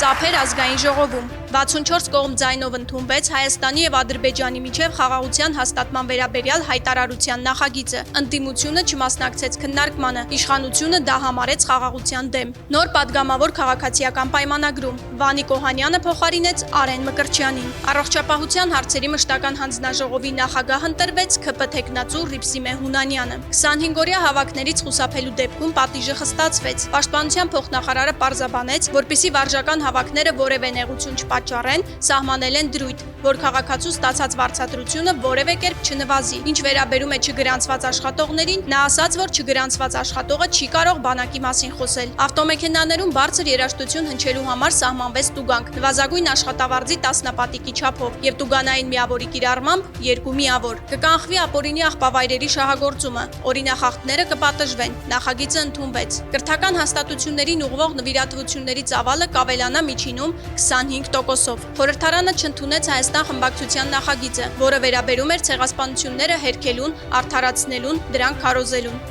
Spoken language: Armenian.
Ծափեր ազգային ժողովում 64 կողմ ձայնով ընդունվեց Հայաստանի եւ Ադրբեջանի միջև խաղաղության հաստատման վերաբերյալ հայտարարության նախագիծը։ Ընդդիմությունը չմասնակցեց քննարկմանը, իշխանությունը դա համարեց խաղաղության դեմ։ Նոր падգամավոր քաղաքացիական պայմանագրում Վանիկ Օհանյանը փոխարինեց Արեն Մկրտչյանին։ Առողջապահության հարցերի մշտական հանձնաժողովի նախագահ ընտրվեց ՔՊ թեկնածու Ռիփսիմե Հունանյանը։ 25-օրյա հավաքներից խուսափելու դեպքում պատիժը խստացվեց։ Պաշտպանության փոխնախարարը պարզաբանեց, որպեսզի վարժական հավաքները որևէ նեղություն չպատճառեն, սահմանել են դրույթ, որ քաղաքացու ստացած վարձատրությունը որևէ կերպ չնվազի։ Ինչ վերաբերում է չգրանցված աշխատողներին, նա ասաց, որ չգրանցված աշխատողը չի կարող բանակի մասին խոսել։ Ավտոմեքենաներում բարձր երաժշտություն հնչելու համար սահմանվեց տուգանք, նվազագույն աշխատավարձի 10 պատիկի չափով եւ տուգանային միավորի կիրառմամբ 2 միավոր։ Կկանխվի ապօրինի աղբավայրերի շահագործումը, օրինախախտները կպատժվեն։ Նախագիծը ընդունվեց։ Կրթական հաստատություններին ուղղվող նվիրատվությունների ծավալը կավելանա միջինում 25%-ով։ Խորհրդարանը չընդունեց Հայաստան խմբակցության նախագիծը, որը վերաբերում էր ցեղասպանությունները հերքելուն, արդարացնելուն, դրանք քարոզելուն։